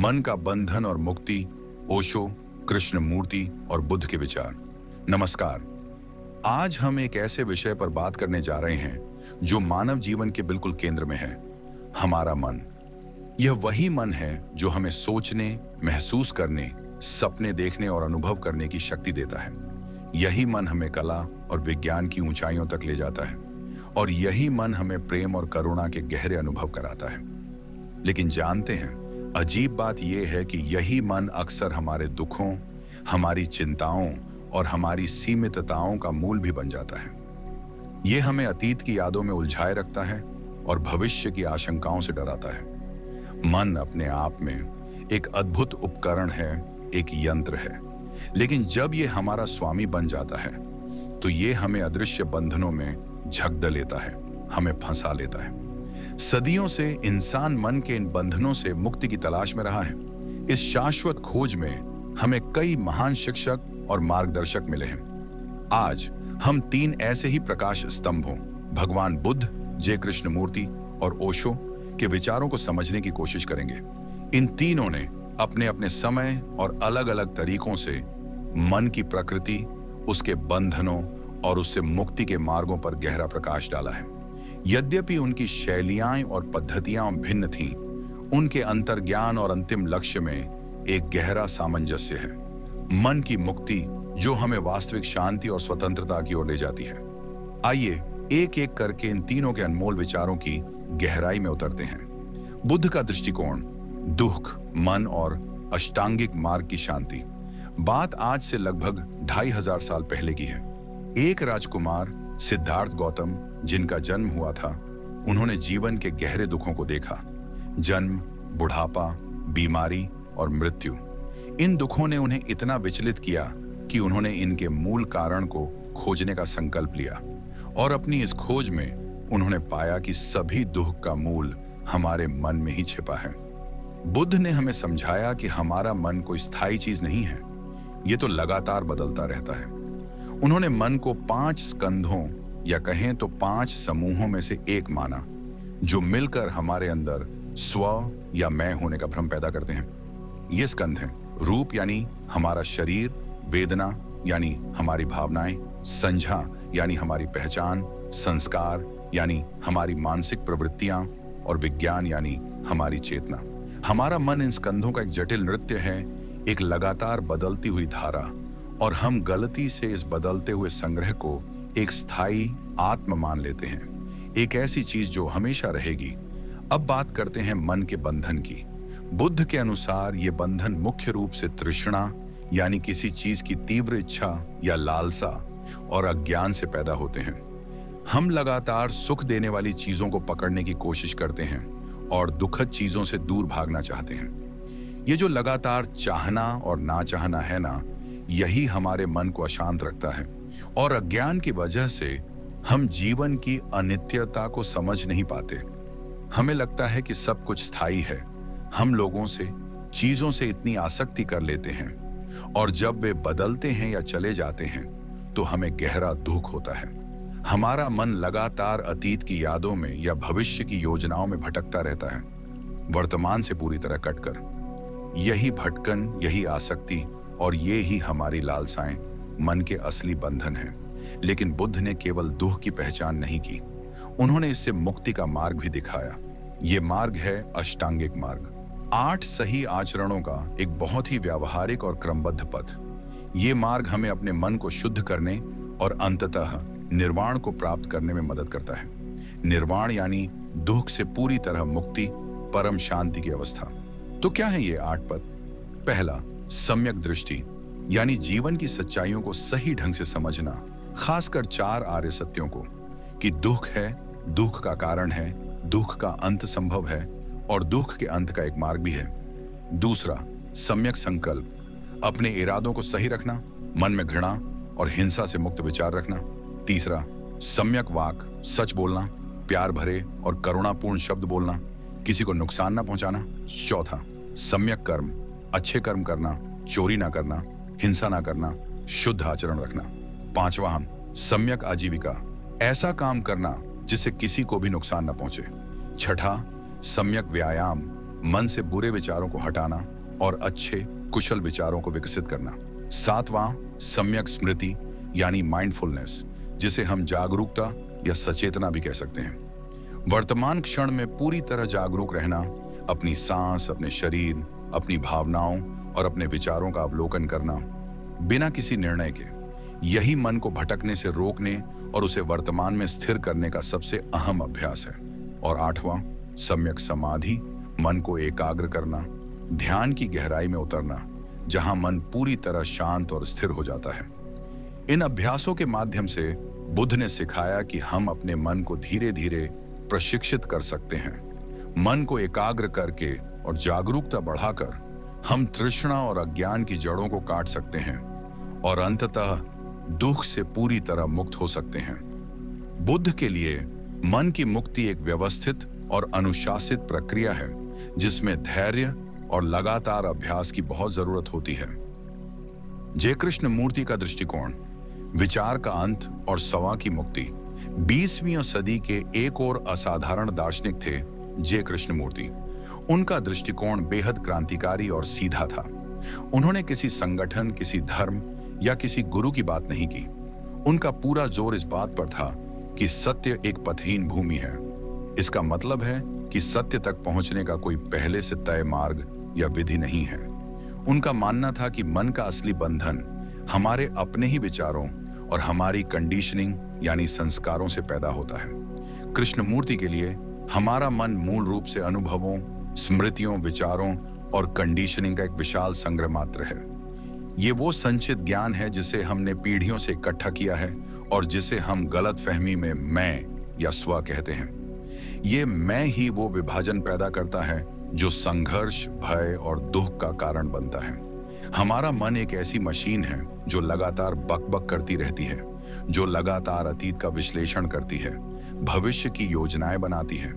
मन का बंधन और मुक्ति, ओशो, कृष्णमूर्ति और बुद्ध के विचार। नमस्कार। आज हम एक ऐसे विषय पर बात करने जा रहे हैं जो मानव जीवन के बिल्कुल केंद्र में है, हमारा मन। यह वही मन है जो हमें सोचने, महसूस करने, सपने देखने और अनुभव करने की शक्ति देता है। यही मन हमें कला और विज्ञान की ऊंचाइयों तक ले जाता है और यही मन हमें प्रेम और करुणा के गहरे अनुभव कराता है। लेकिन जानते हैं, अजीब बात यह है कि यही मन अक्सर हमारे दुखों, हमारी चिंताओं और हमारी सीमितताओं का मूल भी बन जाता है। यह हमें अतीत की यादों में उलझाए रखता है और भविष्य की आशंकाओं से डराता है। मन अपने आप में एक अद्भुत उपकरण है, एक यंत्र है, लेकिन जब यह हमारा स्वामी बन जाता है तो यह हमें अदृश्य बंधनों में झकझोर लेता है, हमें फंसा लेता है। सदियों से इंसान मन के इन बंधनों से मुक्ति की तलाश में रहा है। इस शाश्वत खोज में हमें कई महान शिक्षक और मार्गदर्शक मिले हैं। आज हम तीन ऐसे ही प्रकाश स्तंभों, भगवान बुद्ध, जय कृष्णमूर्ति और ओशो के विचारों को समझने की कोशिश करेंगे। इन तीनों ने अपने अपने समय और अलग अलग तरीकों से मन की प्रकृति, उसके बंधनों और उससे मुक्ति के मार्गों पर गहरा प्रकाश डाला है। यद्यपि उनकी शैलियां और पद्धतियां भिन्न थीं, उनके अंतर्ज्ञान और अंतिम लक्ष्य में एक गहरा सामंजस्य है। मन की मुक्ति जो हमें वास्तविक शांति और स्वतंत्रता की ओर ले जाती है। आइए एक एक करके इन तीनों के अनमोल विचारों की गहराई में उतरते हैं। बुद्ध का दृष्टिकोण, दुख, मन और अष्टांगिक मार्ग की शांति। बात आज से लगभग 2500 साल पहले की है। एक राजकुमार सिद्धार्थ गौतम, जिनका जन्म हुआ था, उन्होंने जीवन के गहरे दुखों को देखा। जन्म, बुढ़ापा, बीमारी और मृत्यु। इन दुखों ने उन्हें इतना विचलित किया कि उन्होंने इनके मूल कारण को खोजने का संकल्प लिया और अपनी इस खोज में उन्होंने पाया कि सभी दुख का मूल हमारे मन में ही छिपा है। बुद्ध ने हमें समझाया कि हमारा मन कोई स्थायी चीज नहीं है, ये तो लगातार बदलता रहता है। उन्होंने मन को 5 स्कंधों या कहें तो 5 समूहों में से एक माना, जो मिलकर हमारे अंदर स्व या मैं होने का भ्रम पैदा करते हैं। ये स्कंध हैं: रूप यानी हमारा शरीर, वेदना यानी हमारी भावनाएं, संज्ञा यानी हमारी पहचान, संस्कार यानी हमारी मानसिक प्रवृत्तियां और विज्ञान यानी हमारी चेतना। हमारा मन इन स्कंधों का एक जटिल नृत्य है, एक लगातार बदलती हुई धारा, और हम गलती से इस बदलते हुए संग्रह को एक स्थायी आत्म मान लेते हैं, एक ऐसी चीज जो हमेशा रहेगी। अब बात करते हैं मन के बंधन की। बुद्ध के अनुसार ये बंधन मुख्य रूप से तृष्णा यानी किसी चीज की तीव्र इच्छा या लालसा और अज्ञान से पैदा होते हैं। हम लगातार सुख देने वाली चीजों को पकड़ने की कोशिश करते हैं और दुखद चीजों से दूर भागना चाहते हैं। ये जो लगातार चाहना और ना चाहना है ना, यही हमारे मन को अशांत रखता है और अज्ञान की वजह से हम जीवन की अनित्यता को समझ नहीं पाते। हमें लगता है कि सब कुछ स्थायी है। हम लोगों से, चीजों से इतनी आसक्ति कर लेते हैं और जब वे बदलते हैं या चले जाते हैं तो हमें गहरा दुख होता है। हमारा मन लगातार अतीत की यादों में या भविष्य की योजनाओं में भटकता रहता है, वर्तमान से पूरी तरह कटकर। यही भटकन, यही आसक्ति और ये ही हमारी लालसाएं मन के असली बंधन हैं। लेकिन बुद्ध ने केवल दुख की पहचान नहीं की, उन्होंने इससे मुक्ति का मार्ग भी दिखाया। ये मार्ग है अष्टांगिक मार्ग, 8 सही आचरणों का एक बहुत ही व्यावहारिक और क्रमबद्ध पथ। ये मार्ग हमें अपने मन को शुद्ध करने और अंततः निर्वाण को प्राप्त करने में मदद करता है। निर्वाण यानी दुख से पूरी तरह मुक्ति, परम शांति की अवस्था। तो क्या है ये 8 पद? पहला, सम्यक दृष्टि यानी जीवन की सच्चाइयों को सही ढंग से समझना, खासकर 4 आर्य सत्यों को, कि दुख है, दुख का कारण है, दुख का अंत संभव है और दुख के अंत का एक मार्ग भी है। दूसरा, सम्यक संकल्प, अपने इरादों को सही रखना, मन में घृणा और हिंसा से मुक्त विचार रखना। तीसरा, सम्यक वाक, सच बोलना, प्यार भरे और करुणापूर्ण शब्द बोलना, किसी को नुकसान ना पहुंचाना। चौथा, सम्यक कर्म, अच्छे कर्म करना, चोरी ना करना, हिंसा ना करना, शुद्ध आचरण रखना। पांचवा, सम्यक आजीविका, ऐसा काम करना जिससे किसी को भी नुकसान न पहुंचे। छठा, सम्यक व्यायाम, मन से बुरे विचारों को हटाना और अच्छे कुशल विचारों को विकसित करना। सातवां, सम्यक स्मृति यानी माइंडफुलनेस, जिसे हम जागरूकता या सचेतना भी कह सकते हैं। वर्तमान क्षण में पूरी तरह जागरूक रहना, अपनी सांस, अपने शरीर, अपनी भावनाओं और अपने विचारों का अवलोकन करना बिना किसी निर्णय के, यही मन को भटकने से रोकने और उसे वर्तमान में स्थिर करने का सबसे अहम अभ्यास है। और आठवां, सम्यक समाधि, मन को एकाग्र करना, ध्यान की गहराई में उतरना, जहां मन पूरी तरह शांत और स्थिर हो जाता है। इन अभ्यासों के माध्यम से बुद्ध ने सिखाया कि हम अपने मन को धीरे धीरे प्रशिक्षित कर सकते हैं। मन को एकाग्र करके और जागरूकता बढ़ाकर हम तृष्णा और अज्ञान की जड़ों को काट सकते हैं और अंततः दुख से पूरी तरह मुक्त हो सकते हैं। बुद्ध के लिए मन की मुक्ति एक व्यवस्थित और अनुशासित प्रक्रिया है, जिसमें धैर्य और लगातार अभ्यास की बहुत जरूरत होती है। जय कृष्णमूर्ति का दृष्टिकोण, विचार का अंत और सवा की मुक्ति। 20वीं सदी के एक और असाधारण दार्शनिक थे जय कृष्णमूर्ति। उनका दृष्टिकोण बेहद क्रांतिकारी और सीधा था। उन्होंने किसी संगठन, किसी धर्म या किसी गुरु की बात नहीं की। उनका पूरा जोर इस बात पर था कि सत्य एक पथहीन भूमि है। इसका मतलब है कि सत्य तक पहुंचने का कोई पहले से तय मार्ग या विधि नहीं है। उनका मानना था कि मन का असली बंधन हमारे अपने ही विचारों और हमारी कंडीशनिंग यानी संस्कारों से पैदा होता है। कृष्णमूर्ति के लिए हमारा मन मूल रूप से अनुभवों, स्मृतियों, विचारों और कंडीशनिंग का एक विशाल संग्रह मात्र है। ये वो संचित ज्ञान है जिसे हमने पीढ़ियों से इकट्ठा किया है और जिसे हम गलत फहमी में मैं या स्व कहते हैं। ये मैं ही वो विभाजन पैदा करता है जो संघर्ष, भय और दुख का कारण बनता है। हमारा मन एक ऐसी मशीन है जो लगातार बकबक करती रहती है, जो लगातार अतीत का विश्लेषण करती है, भविष्य की योजनाएं बनाती है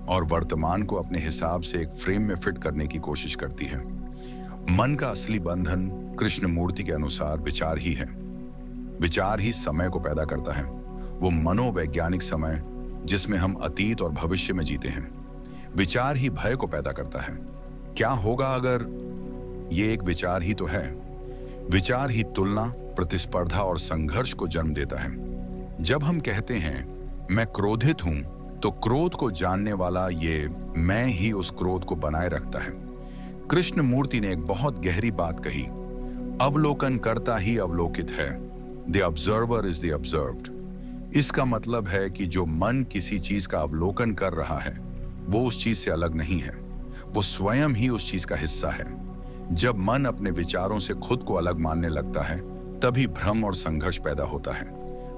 और वर्तमान को अपने हिसाब से एक फ्रेम में फिट करने की कोशिश करती है। मन का असली बंधन कृष्णमूर्ति के अनुसार विचार ही है। विचार ही समय को पैदा करता है, वो मनोवैज्ञानिक समय जिसमें हम अतीत और भविष्य में जीते हैं। विचार ही भय को पैदा करता है। क्या होगा अगर, ये एक विचार ही तो है। विचार ही तुलना, प्रतिस्पर्धा और संघर्ष को जन्म देता है। जब हम कहते हैं मैं क्रोधित हूं, तो क्रोध को जानने वाला ये मैं ही उस क्रोध को बनाए रखता है। कृष्णमूर्ति ने एक बहुत गहरी बात कही, अवलोकन करता ही अवलोकित है। The observer is the observed. इसका मतलब है कि जो मन किसी चीज का अवलोकन कर रहा है वो उस चीज से अलग नहीं है, वो स्वयं ही उस चीज का हिस्सा है। जब मन अपने विचारों से खुद को अलग मानने लगता है तभी भ्रम और संघर्ष पैदा होता है।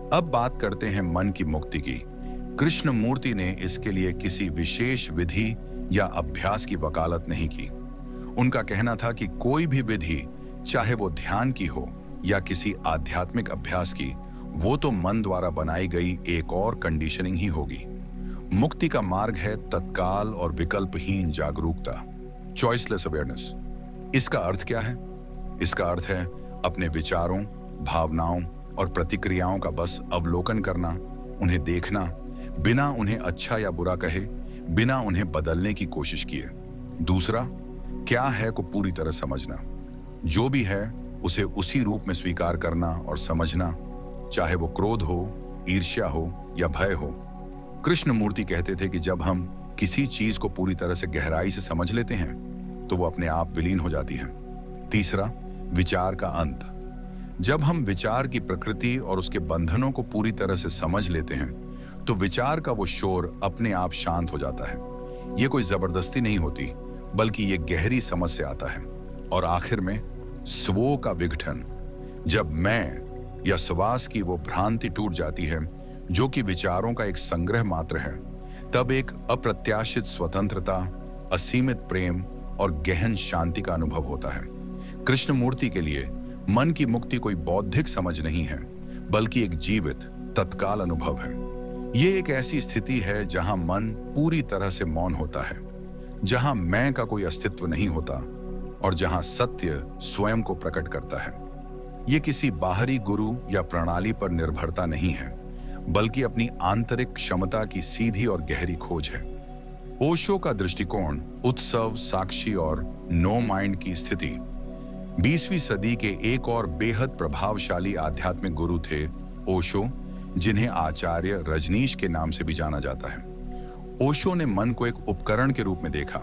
अब बात करते हैं मन की मुक्ति की। कृष्णमूर्ति ने इसके लिए किसी विशेष विधि या अभ्यास की वकालत नहीं की। उनका कहना था कि कोई भी विधि, चाहे वो ध्यान की हो या किसी आध्यात्मिक अभ्यास की, वो तो मन द्वारा बनाई गई एक और कंडीशनिंग ही होगी। मुक्ति का मार्ग है तत्काल और विकल्पहीन जागरूकता, चॉइसलेस अवेयरनेस। इसका अर्थ क्या है? इसका अर्थ है अपने विचारों, भावनाओं और प्रतिक्रियाओं का बस अवलोकन करना, उन्हें देखना, बिना उन्हें अच्छा या बुरा कहे, बिना उन्हें बदलने की कोशिश किए। दूसरा, क्या है को पूरी तरह समझना। जो भी है उसे उसी रूप में स्वीकार करना और समझना, चाहे वो क्रोध हो, ईर्ष्या हो या भय हो। कृष्णमूर्ति कहते थे कि जब हम किसी चीज को पूरी तरह से गहराई से समझ लेते हैं तो वो अपने आप विलीन हो जाती है। तीसरा, विचार का अंत। जब हम विचार की प्रकृति और उसके बंधनों को पूरी तरह से समझ लेते हैं तो विचार का वो शोर अपने आप शांत हो जाता है। ये कोई जबरदस्ती नहीं होती, बल्कि ये गहरी समझ से आता है। और आखिर में स्वो का विघटन। जब मैं या स्वास की वो भ्रांति टूट जाती है जो कि विचारों का एक संग्रह मात्र है, तब एक अप्रत्याशित स्वतंत्रता, असीमित प्रेम और गहन शांति का अनुभव होता है। कृष्णमूर्ति के लिए मन की मुक्ति कोई बौद्धिक समझ नहीं है, बल्कि एक जीवित, तत्काल अनुभव है। ये एक ऐसी स्थिति है जहां मन पूरी तरह से मौन होता है, जहां मैं का कोई अस्तित्व नहीं होता और जहां सत्य स्वयं को प्रकट करता है। ये किसी बाहरी गुरु या प्रणाली पर निर्भरता नहीं है, बल्कि अपनी आंतरिक क्षमता की सीधी और गहरी खोज है। ओशो का दृष्टिकोण उत्सव, साक्षी और नो माइंड की स्थिति। 20वीं सदी के एक और बेहद प्रभावशाली आध्यात्मिक गुरु थे ओशो, जिन्हें आचार्य रजनीश के नाम से भी जाना जाता है। ओशो ने मन को एक उपकरण के रूप में देखा,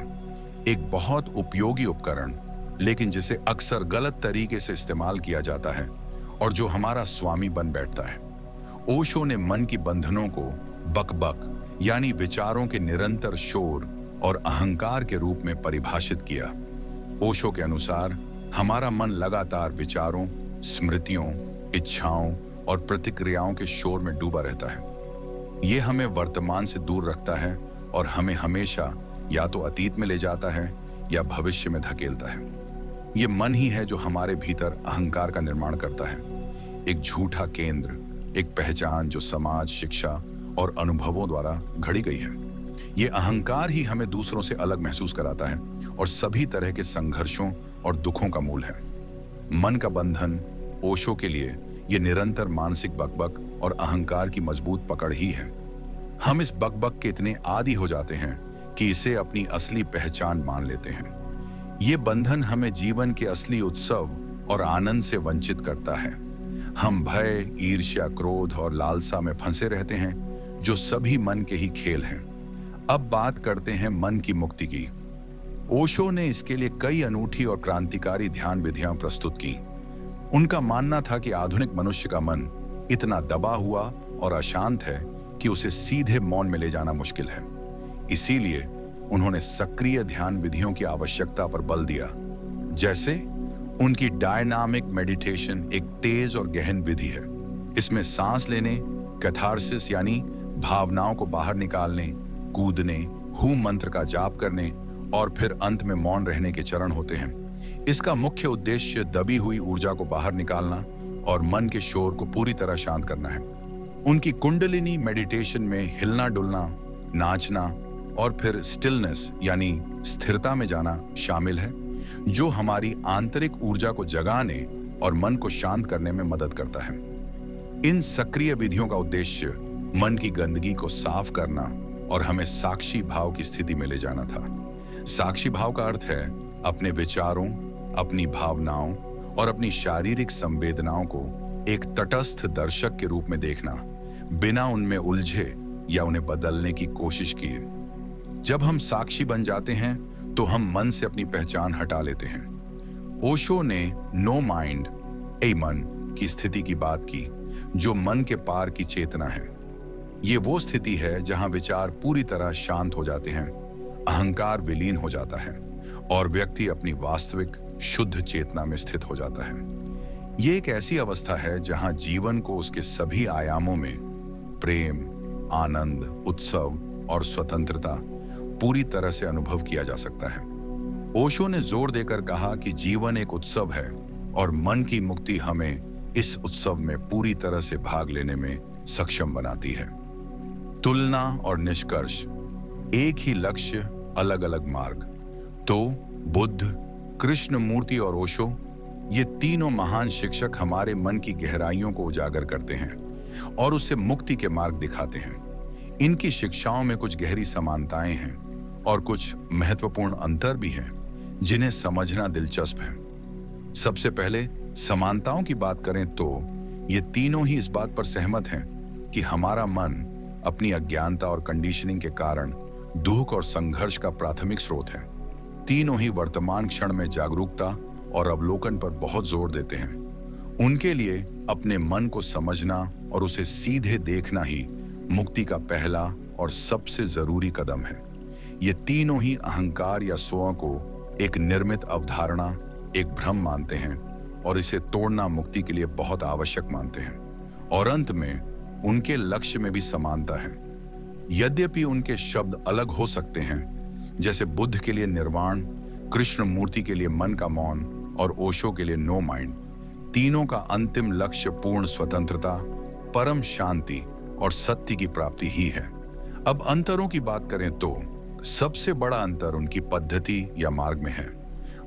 एक बहुत उपयोगी उपकरण, लेकिन जिसे अक्सर गलत तरीके से इस्तेमाल किया जाता है और जो हमारा स्वामी बन बैठता है। ओशो ने मन की बंधनों को बकबक यानी विचारों के निरंतर शोर और अहंकार के रूप में परिभाषित किया। ओशो के अनुसार हमारा मन लगातार विचारों, स्मृतियों, इच्छाओं और प्रतिक्रियाओं के शोर में डूबा रहता है। ये हमें वर्तमान से दूर रखता है और हमें हमेशा या तो अतीत में ले जाता है या भविष्य में धकेलता है। ये मन ही है जो हमारे भीतर अहंकार का निर्माण करता है, एक झूठा केंद्र, एक पहचान जो समाज, शिक्षा और अनुभवों द्वारा घड़ी गई है। ये अहंकार ही हमें दूसरों से अलग महसूस कराता है और सभी तरह के संघर्षों और दुखों का मूल है। मन का बंधन ओशो के लिए ये निरंतर मानसिक बकबक और अहंकार की मजबूत पकड़ ही है। हम इस बकबक के इतने आदी हो जाते हैं कि इसे अपनी असली पहचान मान लेते हैं। ये बंधन हमें जीवन के असली उत्सव और आनंद से वंचित करता है। हम भय, ईर्ष्या, क्रोध और लालसा में फंसे रहते हैं, जो सभी मन के ही खेल हैं। अब बात करते हैं मन की मुक्ति की। ओशो ने इसके लिए कई अनूठी और क्रांतिकारी ध्यान विधियां प्रस्तुत की। उनका मानना था कि आधुनिक मनुष्य का मन इतना दबा हुआ और अशांत है कि उसे सीधे मौन में ले जाना मुश्किल है। इसीलिए उन्होंने सक्रिय ध्यान विधियों की आवश्यकता पर बल दिया। जैसे उनकी डायनामिक मेडिटेशन एक तेज और गहन विधि है। इसमें सांस लेने, कैथारसिस यानी भावनाओं को बाहर निकालने, कूदने, हूम मंत्र का जाप करने और फिर अंत में मौन रहने के चरण होते हैं। इसका मुख्य उद्देश्य दबी हुई ऊर्जा को बाहर निकालना और मन के शोर को पूरी तरह शांत करना है। उनकी कुंडलिनी मेडिटेशन में हिलना डुलना, नाचना और फिर स्टिलनेस यानी स्थिरता में जाना शामिल है, जो हमारी आंतरिक ऊर्जा को जगाने और मन को शांत करने में मदद करता है। इन सक्रिय विधियों का उद्देश्य मन की गंदगी को साफ करना और हमें साक्षी भाव की स्थिति में ले जाना था। साक्षी भाव का अर्थ है अपने विचारों, अपनी भावनाओं और अपनी शारीरिक संवेदनाओं को एक तटस्थ दर्शक के रूप में देखना, बिना उनमें उलझे या उन्हें बदलने की कोशिश किए। जब हम साक्षी बन जाते हैं तो हम मन से अपनी पहचान हटा लेते हैं। ओशो ने नो माइंड, ए मन की स्थिति की बात की, जो मन के पार की चेतना है। ये वो स्थिति है जहां विचार पूरी तरह शांत हो जाते हैं, अहंकार विलीन हो जाता है और व्यक्ति अपनी वास्तविक शुद्ध चेतना में स्थित हो जाता है। ये एक ऐसी अवस्था है जहां जीवन को उसके सभी आयामों में प्रेम, आनंद, उत्सव और स्वतंत्रता पूरी तरह से अनुभव किया जा सकता है। ओशो ने जोर देकर कहा कि जीवन एक उत्सव है और मन की मुक्ति हमें इस उत्सव में पूरी तरह से भाग लेने में सक्षम बनाती है। तुलना और निष्कर्ष, एक ही लक्ष्य, अलग अलग मार्ग। तो बुद्ध, कृष्ण मूर्ति और ओशो, ये तीनों महान शिक्षक हमारे मन की गहराइयों को उजागर करते हैं और उसे मुक्ति के मार्ग दिखाते हैं। इनकी शिक्षाओं में कुछ गहरी समानताएं हैं और कुछ महत्वपूर्ण अंतर भी हैं, जिन्हें समझना दिलचस्प है। सबसे पहले समानताओं की बात करें तो ये तीनों ही इस बात पर सहमत हैं कि हमारा मन अपनी अज्ञानता और कंडीशनिंग के कारण दुख और संघर्ष का प्राथमिक स्रोत है। तीनों ही वर्तमान क्षण में जागरूकता और अवलोकन पर बहुत जोर देते हैं। उनके लिए अपने मन को समझना और उसे सीधे देखना ही मुक्ति का पहला और सबसे जरूरी कदम है। ये तीनों ही अहंकार या स्व को एक निर्मित अवधारणा, एक भ्रम मानते हैं और इसे तोड़ना मुक्ति के लिए बहुत आवश्यक मानते हैं। और अंत में उनके लक्ष्य में भी समानता है। यद्यपि उनके शब्द अलग हो सकते हैं, जैसे बुद्ध के लिए निर्वाण, कृष्ण मूर्ति के लिए मन का मौन और ओशो के लिए नो माइंड, तीनों का अंतिम लक्ष्य पूर्ण स्वतंत्रता, परम शांति और सत्य की प्राप्ति ही है। अब अंतरों की बात करें तो सबसे बड़ा अंतर उनकी पद्धति या मार्ग में है।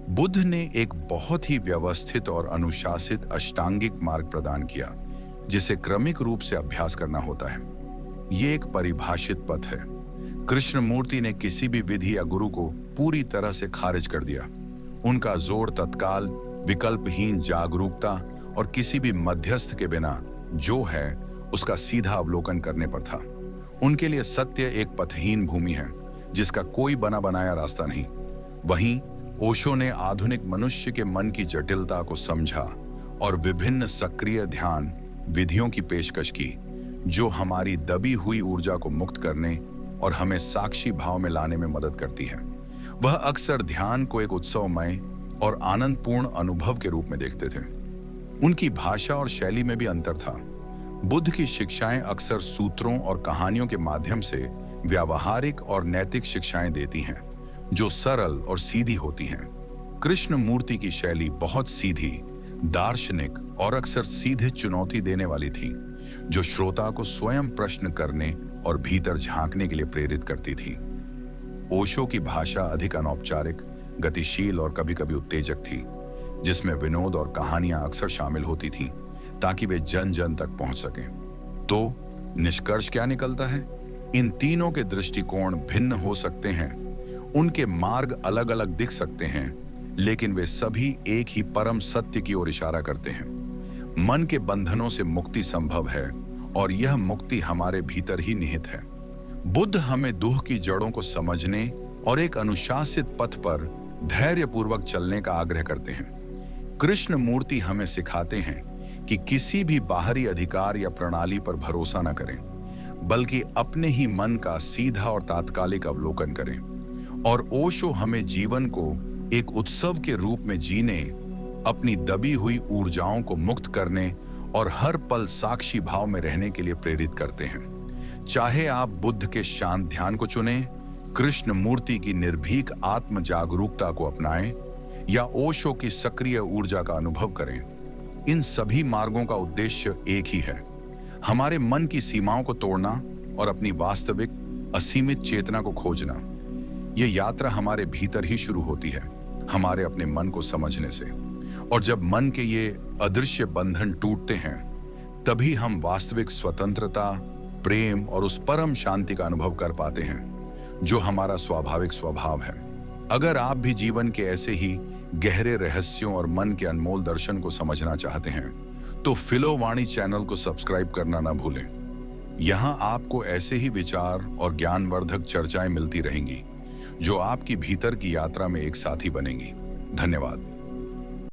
बुद्ध ने एक बहुत ही व्यवस्थित और अनुशासित अष्टांगिक मार्ग प्रदान किया, जिसे क्रमिक रूप से अभ्यास करना होता है। ये एक परिभाषित पथ है। कृष्णमूर्ति ने किसी भी विधि या गुरु को पूरी तरह से खारिज कर दिया। उनका जोर तत्काल, विकल्पहीन जागरूकता और किसी भी मध्यस्थ के बिना जो है उसका सीधा अवलोकन करने पर था। उनके लिए सत्य एक पथहीन भूमि है जिसका कोई बना बनाया रास्ता नहीं। वहीं ओशो ने आधुनिक मनुष्य के मन की जटिलता को समझा और विभिन्न सक्रिय ध्यान विधियों की पेशकश की जो हमारी दबी हुई ऊर्जा को मुक्त करने और हमें साक्षी भाव में लाने में मदद करती है। वह अक्सर ध्यान को एक उत्सवमय और आनंदपूर्ण अनुभव के रूप में देखते थे। उनकी भाषा और शैली में भी अंतर था। बुद्ध की शिक्षाएं अक्सर सूत्रों और कहानियों के माध्यम से व्यावहारिक और नैतिक शिक्षाएं देती हैं जो सरल और सीधी होती हैं। कृष्णमूर्ति की शैली बहुत सीधी, दार्शनिक और अक्सर सीधे चुनौती देने वाली थी जो श्रोता को स्वयं प्रश्न करने और भीतर झांकने के लिए प्रेरित करती थी। ओशो की भाषा अधिक अनौपचारिक, गतिशील और कभी-कभी उत्तेजक थी, जिसमें विनोद और कहानियां अक्सर शामिल होती थीं ताकि वे जन जन तक पहुंच सकें। तो निष्कर्ष क्या निकलता है? इन तीनों के दृष्टिकोण भिन्न हो सकते हैं, उनके मार्ग अलग अलग दिख सकते हैं, लेकिन वे सभी एक ही परम सत्य की ओर इशारा करते हैं। मन के बंधनों से मुक्ति संभव है और यह मुक्ति हमारे भीतर ही निहित है। बुद्ध हमें दुख की जड़ों को समझने और एक अनुशासित पथ पर धैर्यपूर्वक चलने का आग्रह करते हैं। कृष्णमूर्ति हमें सिखाते हैं कि किसी भी बाहरी अधिकार या प्रणाली पर भरोसा न करें, बल्कि अपने ही मन का सीधा और तात्कालिक अवलोकन करें। और ओशो हमें जीवन को एक उत्सव के रूप में जीने, अपनी दबी हुई ऊर्जाओं को मुक्त करने और हर पल साक्षी भाव में रहने के लिए प्रेरित करते हैं। चाहे आप बुद्ध के शांत ध्यान को चुनें, कृष्णमूर्ति की निर्भीक आत्म जागरूकता को अपनाएं या ओशो की सक्रिय ऊर्जा का अनुभव करें, इन सभी मार्गों का उद्देश्य एक ही है, हमारे मन की सीमाओं को तोड़ना और अपनी वास्तविक असीमित चेतना को खोजना। ये यात्रा हमारे भीतर ही शुरू होती है, हमारे अपने मन को समझने से। और जब मन के ये अदृश्य बंधन टूटते हैं, तभी हम वास्तविक स्वतंत्रता, प्रेम और उस परम शांति का अनुभव कर पाते हैं जो हमारा स्वाभाविक स्वभाव है। अगर आप भी जीवन के ऐसे ही गहरे रहस्यों और मन के अनमोल दर्शन को समझना चाहते हैं, तो फिलोवाणी चैनल को सब्सक्राइब करना ना भूलें। यहाँ आपको ऐसे ही विचार और ज्ञानवर्धक चर्चाएं मिलती रहेंगी जो आपकी भीतर की यात्रा में एक साथी बनेंगी। धन्यवाद।